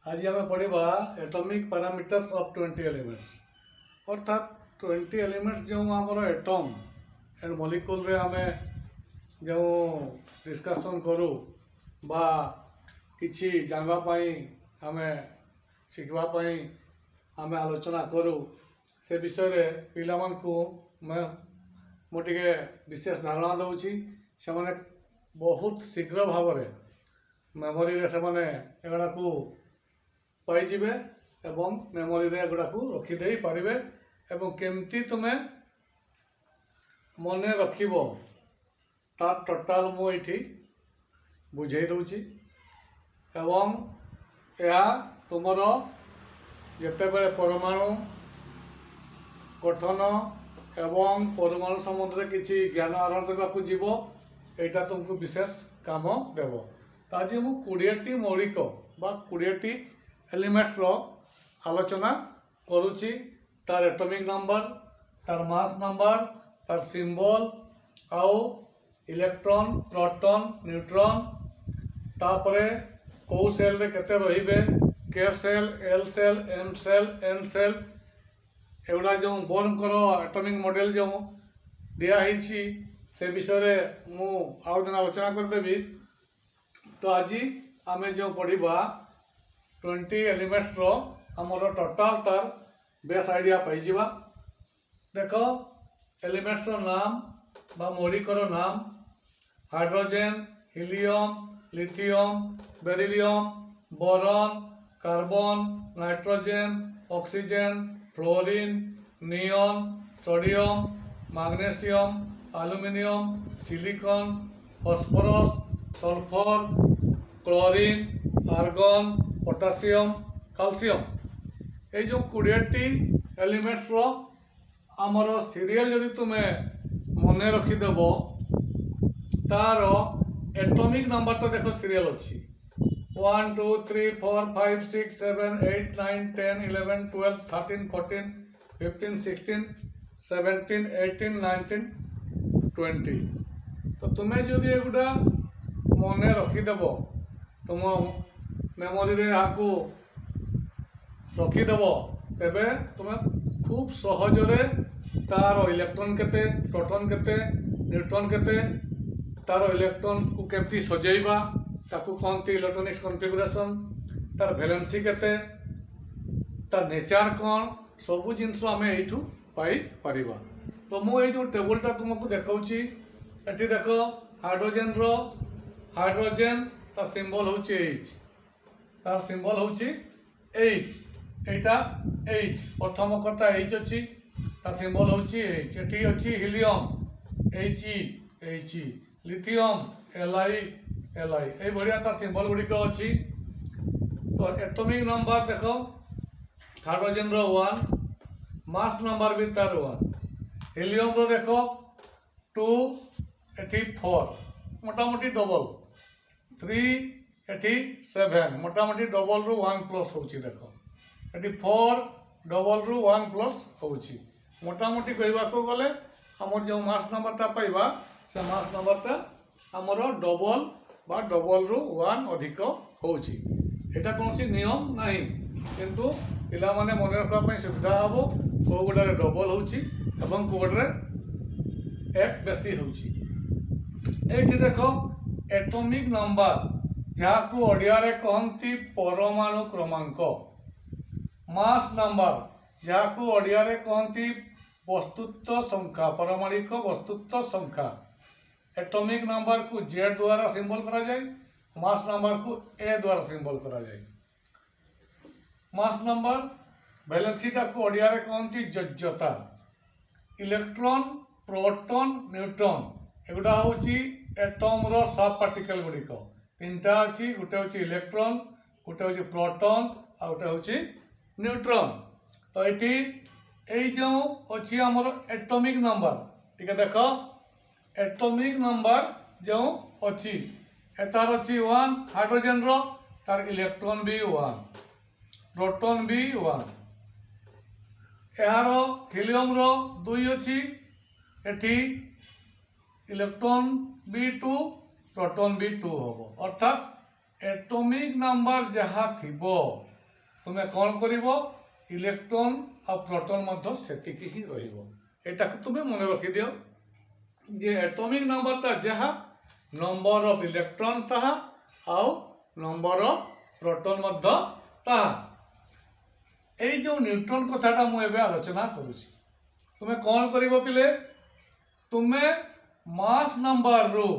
आज आम पढ़ा एटॉमिक पैरामीटर्स ऑफ 20 एलिमेंट्स अर्थात 20 एलिमेंट्स जो आमर एटम एंड मॉलिक्यूल रे आम जो डिस्कशन करूँ बा किछि जानवाई आम शिखवाई आम आलोचना करूँ से विषय रे पिला मानकु मुझे विशेष धारणा दूची से माने बहुत शीघ्र भाव मेमोरी रे से माने एगुड़ा को पाइबे एवं मेमोरी रे एगुड़ा को रखिदे पारे एवं केमती तुमे मन रखिब तार टोटाल मुझे बुझे दूची एवं यह तुमर जितेबले परमाणु गठन एवं परमाणु संबंध में किसी ज्ञान आहरण करने जीव यहाँ तुमको विशेष काम देव। तो आज मुझे 20टी मौलिक बा 20टी एलिमेंट्स रो आलोचना करुच्ची तार एटॉमिक नंबर तार मास नंबर तार सिंबल आउ इलेक्ट्रॉन प्रोटॉन न्यूट्रॉन तापरे कौ सेल रे केते रहिबे K shell L shell M shell N shell एगुड़ा जो बोर्न करो एटॉमिक मॉडल जो दिखाई से विषय रे मु आउ दिन आलोचना करदेवी। तो आज आम जो पढ़ा 20 एलिमेंट्स रो हमर टोटाल तार बेस आइडिया पाइजिबा। देख एलिमेंट्स रो नाम बा मौलिक रो नाम hydrogen helium lithium beryllium boron carbon nitrogen oxygen fluorine neon sodium magnesium aluminium silicon phosphorus sulphur chlorine argon potassium calcium ये जो 20टी एलिमेंट्स रो आमर सीरियल जदि तुम्हें मन रखिदेव तार एटॉमिक नंबर तो देख सीरियल अच्छी 1 2 3 4 5 6 7 8 9 10 11 12 13 14 15 16 17 18 19 20। तो तुम्हें जो एगुड़ा मन रखिदेव तुम मेमोरी रे यहाँ रखिदेव तेबे तुम्हें खूब सहजरे तार इलेक्ट्रॉन केते प्रोटॉन केते न्यूट्रॉन केते तार इलेक्ट्रॉन को केमती सजेबा ताकू कहते इलेक्ट्रॉनिक्स कॉन्फ़िगरेशन तार वैलेंसी केते तार नेचर कौन सबू जिनस आम यू पाई परिबा। तो मु जो टेबलटा तुमको देखौची एटी देख हाइड्रोजन रो हाइड्रोजन तार सिंबल होची H तार सिंबल होची H एटा H प्रथम कटा H अच्छी तार सिंबल होची H एटी अच्छी हीलियम He लिथियम Li ये बढ़िया तार सिंबल गुड़िक अच्छी। तो एटॉमिक नंबर देख हाइड्रोजन रो 1 मास नंबर भी तार 1 हीलियम रो देख 2 एटी 4 मोटामोटी डबल 3 एटी 7 मोटामोटी डबल रु 1 प्लस होची देख एटी 4 डबल रु 1 प्लस होची मोटामोटी कहवाक गले आमर जो मास नंबरटा पाइबा से मास नंबरटा आमर डबल बा डबल रु 1 अधिक होची। एटा कौन नियम नहीं किंतु पिला माने मन रखा सुविधा हम कौ गुड़ा डबल होची एवं कौटे एक बेसी होची। एठी देख एटॉमिक नंबर जहाँ को ओडिया रे कहती परमाणु क्रमांक मास नंबर जहाँ को ओडिया रे कहती वस्तुत्व संख्या परमाणिक वस्तुत्व संख्या एटॉमिक नंबर को Z द्वारा सिंबल करा जाए मास नंबर को A द्वारा सिंबल करा जाए। मास नंबर वैलेंसीटा को ओडिया रे कहती योग्यता इलेक्ट्रॉन प्रोटॉन न्यूट्रॉन एगुड़ा होची एटम रो सब पार्टिकल गुड़िक तीनटा अच्छी गोटे होची इलेक्ट्रॉन गोटे होची प्रोटॉन आ गोटे होची न्यूट्रॉन। तो ये जो अच्छी आमर एटॉमिक नंबर ठीक है देख एटॉमिक नंबर जो अच्छी एतार अच्छी 1 हाइड्रोजन रो तार इलेक्ट्रॉन भी 1 प्रोटॉन भी 1 यार हीलियम रो 2 अच्छी एटी इलेक्ट्रॉन भी 2 प्रोटॉन भी 2 हम अर्थात एटॉमिक नंबर जहाँ थिबो तुम्हें कौन करिवो इलेक्ट्रॉन और प्रोटॉन मध्य सेतिकी ही रहिवो। एटा तुम्हें मन रखि दियो जे एटॉमिक नंबर ता जहा नंबर ऑफ इलेक्ट्रॉन ताहा आउ नंबर ऑफ प्रोटॉन मध्य ताहा। এই যে নিউট্রন কথাটা মু এবে আলোচনা করুছি তুমি কোন করিব পিলে তুমি মাস নাম্বার রু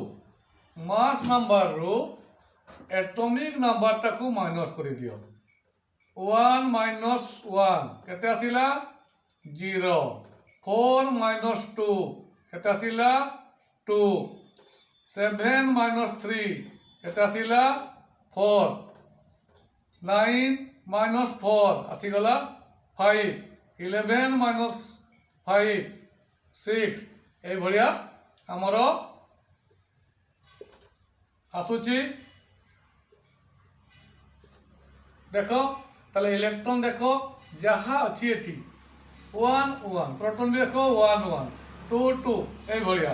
एटॉमिक नंबर टाकू माइनस कर दियो 1 माइनस 1 केते आसिला 0 4 माइनस 2 केते आसिला 2 7 माइनस 3 केते आसिला 4 9 माइनस 4 आसीगला 5 11 माइनस 5 6 ए भलिया हमर आसुची। देखो ताले इलेक्ट्रॉन देखो जहाँ अच्छी एठी 1 1 प्रोटॉन भी देखो 1 1 2 2 ए भलिया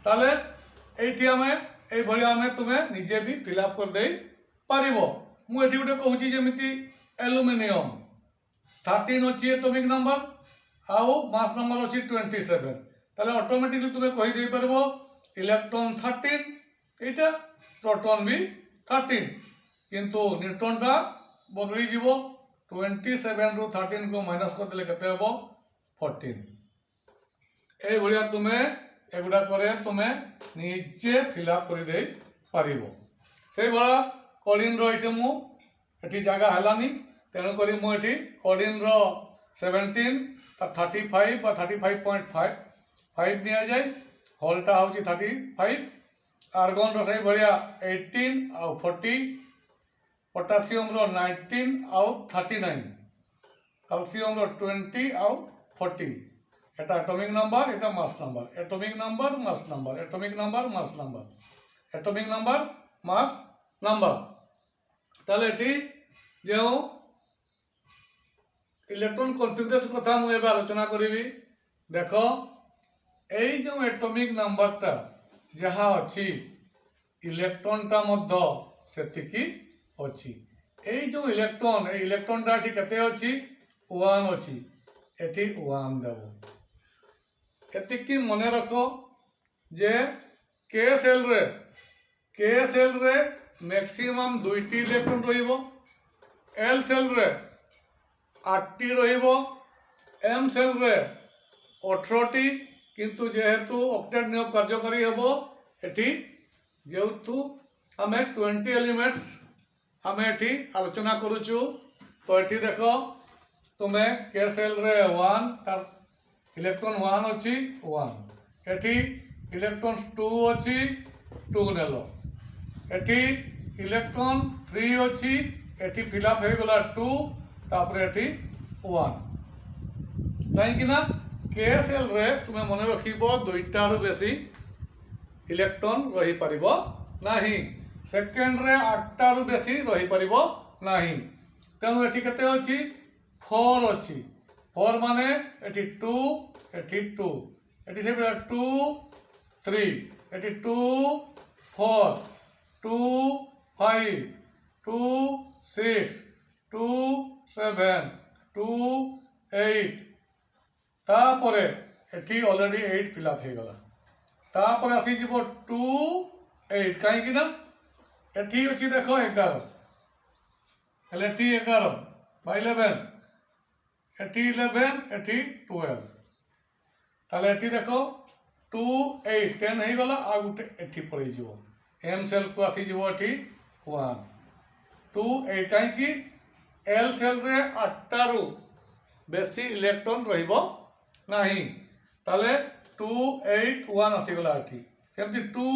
ताले एठी हमें ए भलिया हमें तुम्हें निजे भी फिलअप कर दे पारिबो। मु एठी गुटे कहूची जेमिति एल्युमिनियम 13 अछि एटॉमिक नंबर आउ मास नंबर अछि 27 ताले ऑटोमेटिकली तुम्हें कहि दे परबो इलेक्ट्रॉन 13 एटा प्रोटॉन भी 13 किंतु न्यूट्रॉन टा बदली जीव 27 रु 13 को माइनस कर देले केते हबो 14 ए भलिया तुम्हें एगुडा करे तुम्हें निजे फिलअप कर दे पारिबो। से भला कोलिन रो इते मु एठी जागा हलानी तेणु करी मु एठी कोलिन रो 17 ता 35 बा 35.5 दिया जाए होलटा होची 35 आर्गन रो से भलिया 18 आ 40 पोटासियम रो 19 आउ 39 कैल्शियम रो 20 आउ 40 एटा एटॉमिक नंबर एटा mass number atomic number mass number atomic number mass number atomic number mass number ताले एटी जो इलेक्ट्रॉन कॉन्फिगरेशन कथा मु एबे आलोचना करिवि। देखो एई जो एटॉमिक नंबर ता जहा अछि इलेक्ट्रॉन ता मध्य सेतिकी अच्छी जो इलेक्ट्रॉन टा केते अच्छी 1 अच्छी एटी 1 देव एतिकी मन रख जे के सेल रे मैक्सिमम 2टी इलेक्ट्रॉन रहिबो एल सेल रे 8टी रहिबो एम सेल रे 18टी किंतु जेहेतु ऑक्टेट नियम कार्यकारी हेबो एटी जेहेतु हमें 20 एलिमेंट्स हमें एठी आलोचना करूचु तो एठी देखो तुम्हें के सेल रे 1 तार इलेक्ट्रॉन 1 अछि 1 एठी इलेक्ट्रॉन 2 अछि 2 नेलो एठी इलेक्ट्रॉन 3 अछि एठी फिलअप हे गला 2 तापर एठी 1 काहे कि ना के सेल रे तुम्हें मन रखिबो दुईटा रु बेसी इलेक्ट्रॉन रही परिबो नाही सेकेंड रे 8टा रु बेसी रही परिबो नाही तेणु एठी केते अछि 4 अछि 4 माने एठी 2 एठी 2 एठी से 2 3 एठी 2 4 2 5 2 6 2 7 2 8 तापरे एठी ऑलरेडी 8 फिलअप हे गला तापरे आसी जीवो 2 8 काहे कि ना एठी अछि देखो 11 हेले एठी 11 बाय 11 एठी 11 एठी 12 ताले एठी देखो 2 8 10 हे गला आ गुटे एठी पड़ी जीवो एम सेल को आसी जीवो एठी 1 2 8 काहे कि एल सेल रे 8टा रु बेसी इलेक्ट्रॉन रहिबो नाही ताले 2 8 1 आसी गला एठी सेमति 2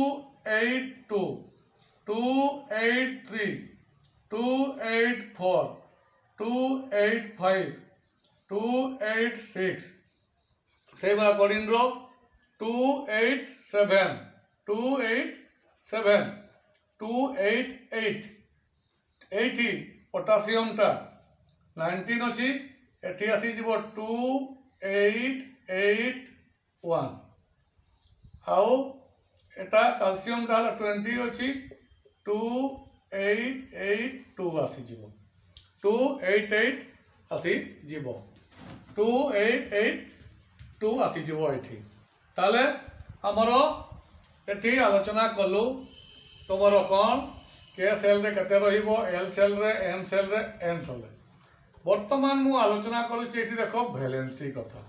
8 2 2 8 3 2 8 4 2 8 5 2 8 6 से बड़ा कोडिन रो 2 8 7 2 8 7 2 8 8 80 पोटासियम टा 19 अछि एठी आसी जीवो 2 8 8 1 आउ एटा कैल्शियम टा 20 अछि 2 8 8 2 आसी जीवो 288 आसी जीव 2882 आसी जीव एठी ताले आमर एठी आलोचना कलु तुमर कौन के सेल रे केते रहिबो एल सेल रे एम सेल रे एन सेल रे वर्तमान मु आलोचना करूची एठी देखो वैलेंसी कथा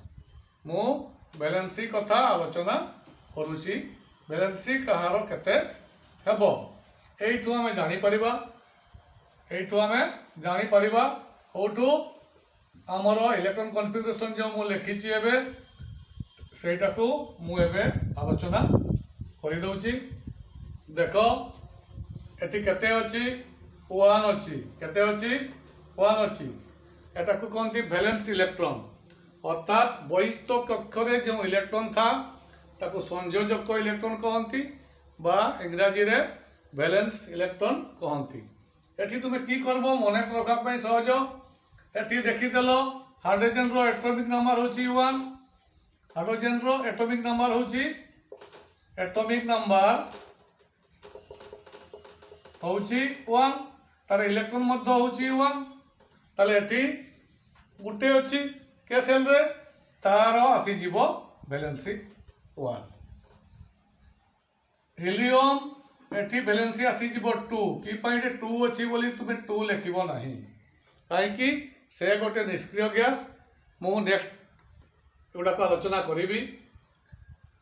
मु वैलेंसी कथा आलोचना करूची वैलेंसी कहार केते हेबो एठु हमें जानि परिबा एठु हमें जानि परिबा ओठु आमर इलेक्ट्रॉन कॉन्फ़िगरेशन जो मु लिखिची एबे सेटा को मु एबे आलोचना करि दउची देखो एटी केते अछि 1 अछि केते अछि 1 अछि एटा को कहंती वैलेंस इलेक्ट्रॉन अर्थात बहिस्थ कक्षरे जो इलेक्ट्रॉन था ताको संयोजक इलेक्ट्रॉन कहंती बा इंग्रजी रे वैलेंस इलेक्ट्रॉन कहंती एठी तुमे की करबो मने रखा पई सहज एठी देखि देलो हाइड्रोजन रो एटॉमिक नंबर होची 1 हाइड्रोजन रो एटॉमिक नंबर होची होची 1 तार इलेक्ट्रॉन मध्ये होची 1 ताले एठी गुटे अछि के सेल रे तार आसी जीवो वैलेंसी 1 हीलियम एठी वैलेंसी आसी जीवो 2 की पई रे 2 अछि बोली तुमे 2 लिखिबो नाही काई कि से गोटे निष्क्रिय गैस मु नेक्स्ट एडा को आलोचना करिवि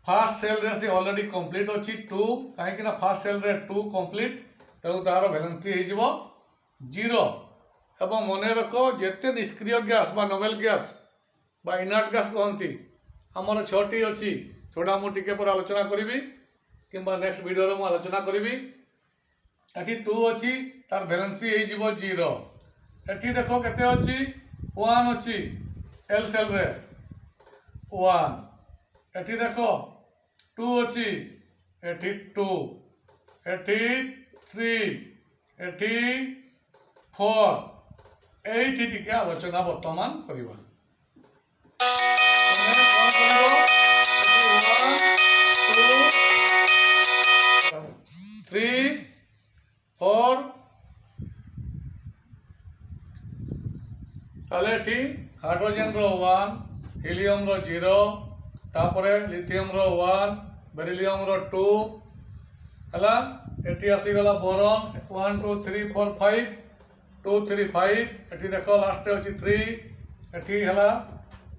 फर्स्ट सेल रे से ऑलरेडी कंप्लीट अछि 2 काई कि ना फर्स्ट सेल रे 2 कंप्लीट तेणु तार वैलेंसी हे जीवो 0 एवं मने रखो जेते निष्क्रिय गैस बा नोबेल गैस बा इनर्ट गैस कहंती हमर 6टी अछि छोडा मु टिके पर आलोचना करिवि किंबा नेक्स्ट वीडियो रे मु आलोचना करिवि एठी 2 अछि तार वैलेंसी हे जीवो 0 एठी देखो केते अछि 1 अछि एल सेल रे 1 एठी देखो 2 अछि एठी 2 एठी 3 एठी 4 एठी टिके आलोचना वर्तमान करिबा तमे कोन करिवो 1 2 3 4 ताले एठी हाइड्रोजन रो 1 हीलियम रो 0 तापरे लिथियम रो 1 बेरिलियम रो 2 हला एठी आसी गला बोरॉन 1 2 3 4 5 2 3 5 एठी देखो लास्ट अछि 3 एठी हला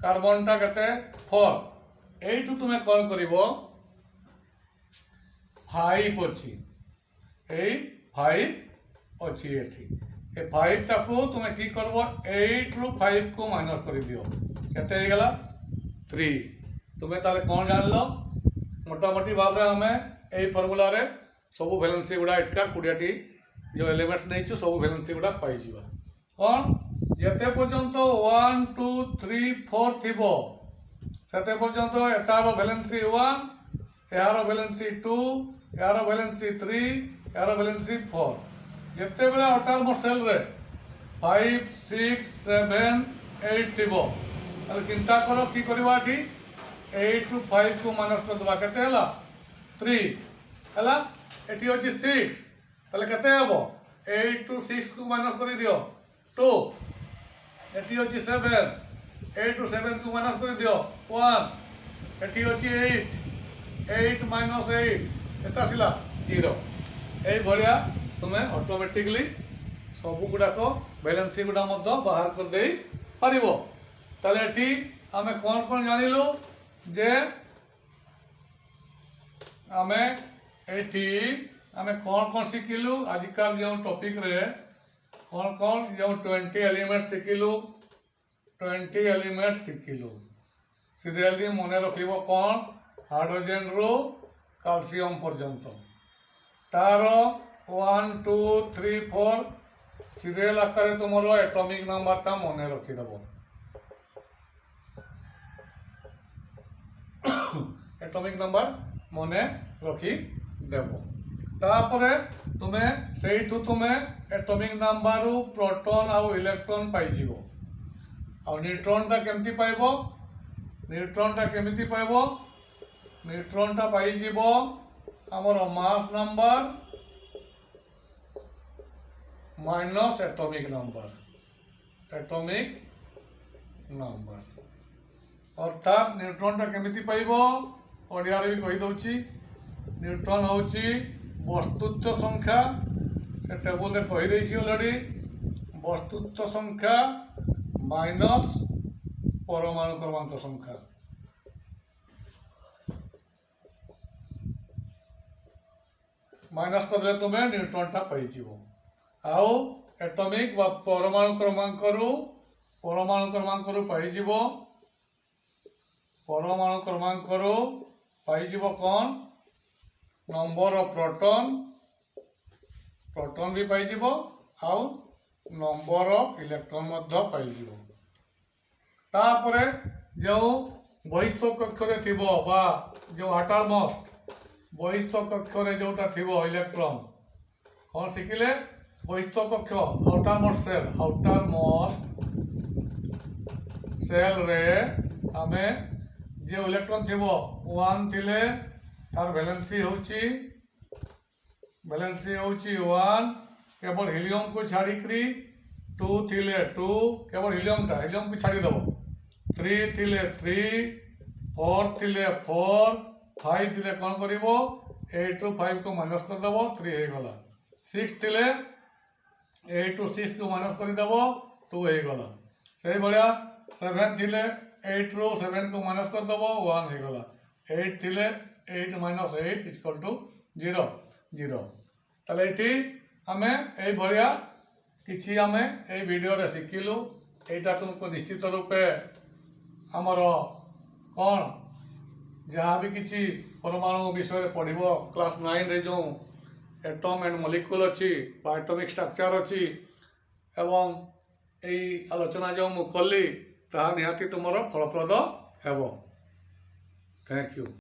कार्बन टा केते 4 एठु तुमे कोन करिवो 5 अछि ए 5 अछि एठी ए 5 टा को तुमे की करबो 8 रु 5 को माइनस करि दियो केते हे गला 3 तुमे ताले कोन जानलो मोटा मोटी भाव रे हमें ए फार्मूला रे सब वैलेंसी गुडा एटका 20 टी जो एलिमेंट्स नै छु सब वैलेंसी गुडा पाई जीवा कोन जेते पर्यंत 1 2 3 4 थिबो सेते पर्यंत एतारो वैलेंसी 1 एहारो वैलेंसी 2 एहारो वैलेंसी 3 एहारो वैलेंसी 4 जेते बेला अटार सेल रे 5 6 7 8 थिबो अरे चिंता करो की करबा ठी 8 रु 5 को माइनस कर दबा केते हला 3 हला एटी अछि 6 तले केते हेबो 8 टू 6 को माइनस करि दियो 2 एटी अछि 7 8 टू 7 को माइनस करि दियो 1 एटी अछि 8 माइनस 8 एता सिला 0 ए भलिया तुमे ऑटोमेटिकली सब गुडा को बैलेंस गुडा मध्य बाहर कर दे परिबो तले एटी हमें कोन जानिलु जे हमें एटी हमें कौन शिखिलु आजिकल जो टॉपिक रे कौन जो 20 एलिमेंट शिखिलु 20 एलिमेंट शिखिलु सीरियली मने रखिबो कौन हाइड्रोजन रो कैल्शियम पर्यंत तार 1 2 3 4 सीरियल आकार तुमरो एटॉमिक नंबर ता मने रखि दबो एटॉमिक नंबर मने रखी देबो तापरे तुमे सेठु तुमे एटॉमिक नंबर रु प्रोटॉन आउ इलेक्ट्रॉन पाई जीवो आउ न्यूट्रॉन ता केमती पाइबो न्यूट्रॉन ता पाई जीवो हमर mass number minus atomic number atomic number अर्थात न्यूट्रॉन टा केमिति पाइबो ओडिया रे भी कहि दउची न्यूट्रॉन होची वस्तुत्व संख्या से टेबल रे कहि देछि ऑलरेडी वस्तुत्व संख्या माइनस परमाणु क्रमांक संख्या माइनस कर तुम्हें न्यूट्रॉन टा पाई आउ एटॉमिक व परमाणु क्रमांक पाई परमाणु क्रमांक पाई कौन नंबर ऑफ प्रोटॉन भी पाई आउ नंबर ऑफ इलेक्ट्रॉन पाई तापरे जो बहिस्थ कक्ष थिबो बा जो आटर मोस्ट बहिस्थ कक्ष जोटा थी इलेक्ट्रॉन कौन शिखिले बहिस्थ कक्ष आउटर मोस्ट सेल रे आमे जो इलेक्ट्रॉन थी 1 थिले तार वैलेंसी होची 1 केवल हीलियम को छाड़ी 2 थिले 2 केवल हीलियम को छाड़ी दबो 3 थिले 3 4 थिले 4 5 थिले कौन करिवो 8 ରୁ 5 को माइनस कर दबो 3 हे गला 6 थिले 8 ରୁ 6 को माइनस कर दबो 2 हे गला सही बढ़िया 7 थिले 8 ରୁ 7 को माइनस कर दबो 1 हे गला 8 थिले 8 माइनस 8 इक्वल टू 0 0 तले एठी हमें ए बढ़िया किछि हमें ए वीडियो रे सिखिलु एटा तुमको निश्चित रूपे हमर कौन जहाँ भी किसी परमाणु विषय पढ़ो क्लास 9 रे जो एटम एंड मॉलिक्यूल अच्छी एटॉमिक स्ट्रक्चर अच्छी एवं यही आलोचना जो मुझे कली ताहा निहाती तुमर फलप्रद हेबो। Thank you.